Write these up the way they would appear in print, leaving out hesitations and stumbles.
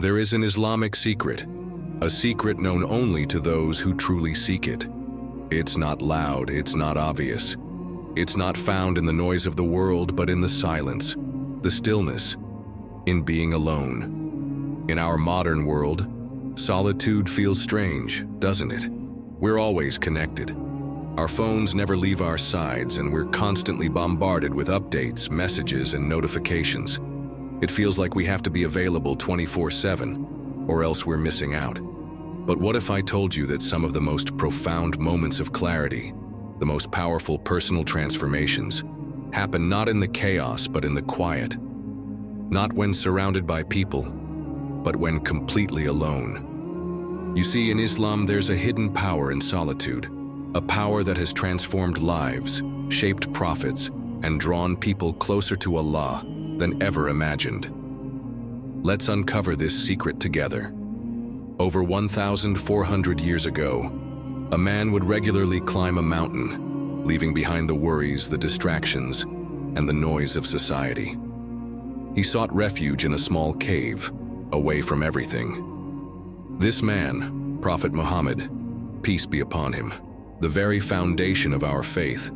There is an Islamic secret, a secret known only to those who truly seek it. It's not loud, it's not obvious. It's not found in the noise of the world, but in the silence, the stillness, in being alone. In our modern world, solitude feels strange, doesn't it? We're always connected. Our phones never leave our sides, and we're constantly bombarded with updates, messages, and notifications. It feels like we have to be available 24/7, or else we're missing out. But what if I told you that some of the most profound moments of clarity, the most powerful personal transformations, happen not in the chaos but in the quiet? Not when surrounded by people, but when completely alone. You see, in Islam there's a hidden power in solitude, a power that has transformed lives, shaped prophets, and drawn people closer to Allah than ever imagined. Let's uncover this secret together. Over 1,400 years ago, a man would regularly climb a mountain, leaving behind the worries, the distractions, and the noise of society. He sought refuge in a small cave, away from everything. This man, Prophet Muhammad, peace be upon him, the very foundation of our faith,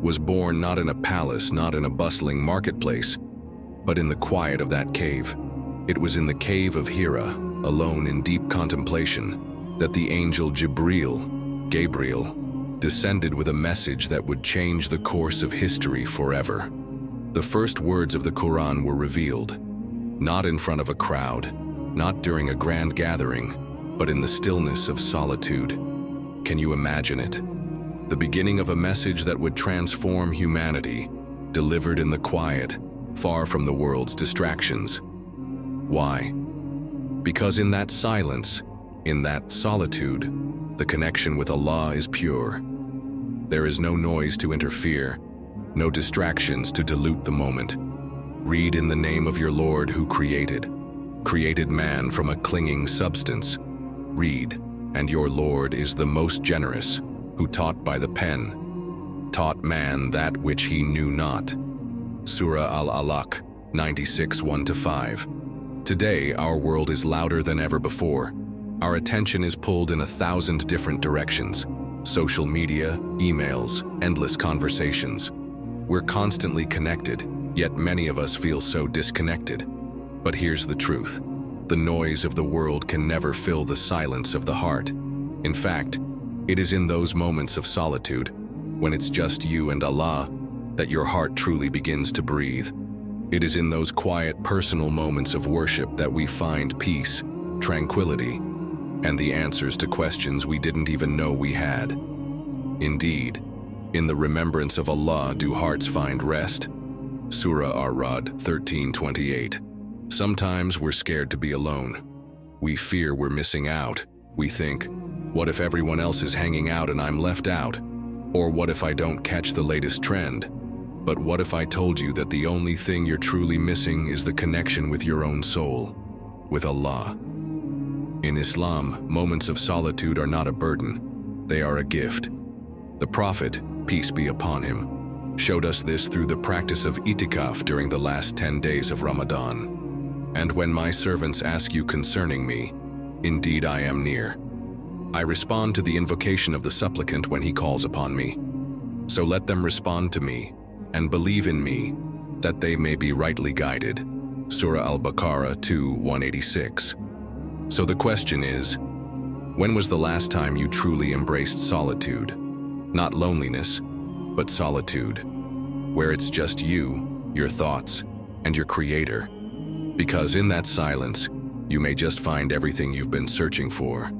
was born not in a palace, not in a bustling marketplace, but in the quiet of that cave. It was in the cave of Hira, alone in deep contemplation, that the angel Gabriel, descended with a message that would change the course of history forever. The first words of the Quran were revealed, not in front of a crowd, not during a grand gathering, but in the stillness of solitude. Can you imagine it? The beginning of a message that would transform humanity, delivered in the quiet, far from the world's distractions. Why? Because in that silence, in that solitude, the connection with Allah is pure. There is no noise to interfere, no distractions to dilute the moment. Read in the name of your Lord who created man from a clinging substance. Read, and your Lord is the most generous, who taught by the pen, taught man that which he knew not. Surah Al-Alaq, 96, 1-5. Today, our world is louder than ever before. Our attention is pulled in 1,000 different directions. Social media, emails, endless conversations. We're constantly connected, yet many of us feel so disconnected. But here's the truth. The noise of the world can never fill the silence of the heart. In fact, it is in those moments of solitude, when it's just you and Allah, that your heart truly begins to breathe. It is in those quiet, personal moments of worship that we find peace, tranquility, and the answers to questions we didn't even know we had. Indeed, in the remembrance of Allah do hearts find rest. Surah Ar-Ra'd 13:28. Sometimes we're scared to be alone. We fear we're missing out. We think, what if everyone else is hanging out and I'm left out? Or what if I don't catch the latest trend? But what if I told you that the only thing you're truly missing is the connection with your own soul, with Allah? In Islam, moments of solitude are not a burden, they are a gift. The Prophet, peace be upon him, showed us this through the practice of itikaf during the last 10 days of Ramadan. And when my servants ask you concerning me, indeed I am near. I respond to the invocation of the supplicant when he calls upon me. So let them respond to me, and believe in me, that they may be rightly guided. Surah Al-Baqarah 2:186. So the question is, when was the last time you truly embraced solitude? Not loneliness, but solitude, where it's just you, your thoughts, and your Creator. Because in that silence, you may just find everything you've been searching for.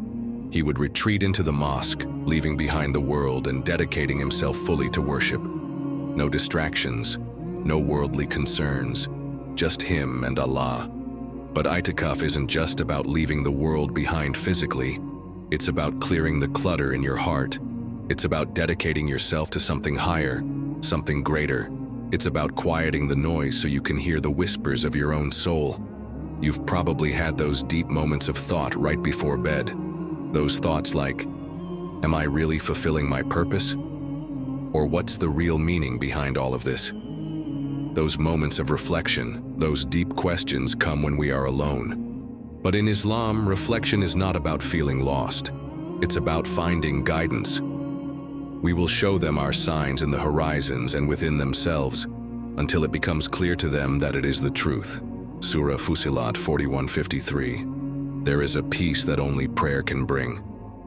He would retreat into the mosque, leaving behind the world and dedicating himself fully to worship. No distractions, no worldly concerns, just him and Allah. But itikaf isn't just about leaving the world behind physically. It's about clearing the clutter in your heart. It's about dedicating yourself to something higher, something greater. It's about quieting the noise so you can hear the whispers of your own soul. You've probably had those deep moments of thought right before bed. Those thoughts like, am I really fulfilling my purpose? Or what's the real meaning behind all of this? Those moments of reflection, those deep questions come when we are alone. But in Islam, reflection is not about feeling lost. It's about finding guidance. We will show them our signs in the horizons and within themselves until it becomes clear to them that it is the truth. Surah Fussilat 41:53. There is a peace that only prayer can bring.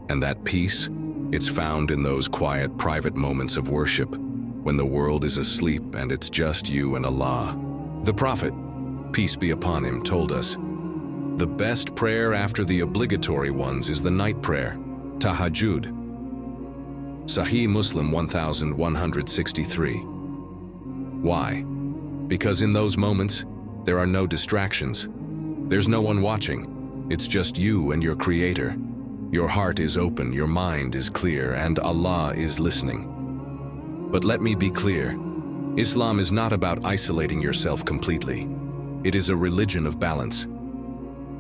And that peace, it's found in those quiet, private moments of worship when the world is asleep and it's just you and Allah. The Prophet, peace be upon him, told us, the best prayer after the obligatory ones is the night prayer, Tahajjud. Sahih Muslim 1163. Why? Because in those moments, there are no distractions. There's no one watching. It's just you and your Creator. Your heart is open, your mind is clear, and Allah is listening. But let me be clear, Islam is not about isolating yourself completely. It is a religion of balance.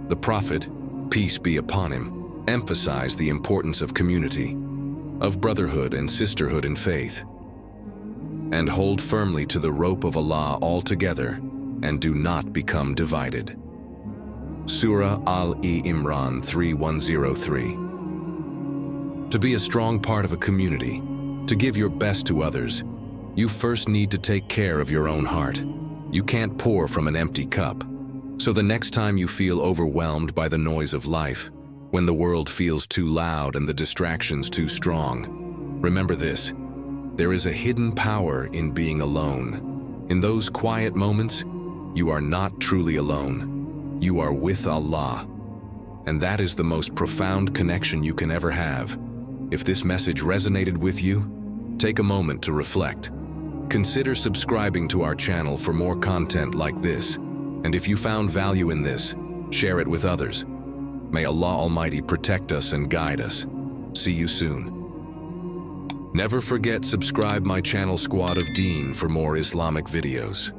The Prophet, peace be upon him, emphasized the importance of community, of brotherhood and sisterhood in faith. And hold firmly to the rope of Allah altogether, and do not become divided. Surah Al-Imran 3103. To be a strong part of a community, to give your best to others, you first need to take care of your own heart. You can't pour from an empty cup. So the next time you feel overwhelmed by the noise of life, when the world feels too loud and the distractions too strong, remember this: there is a hidden power in being alone. In those quiet moments, you are not truly alone. You are with Allah. And that is the most profound connection you can ever have. If this message resonated with you, take a moment to reflect. Consider subscribing to our channel for more content like this. And if you found value in this, share it with others. May Allah Almighty protect us and guide us. See you soon. Never forget, subscribe my channel Squad of Deen for more Islamic videos.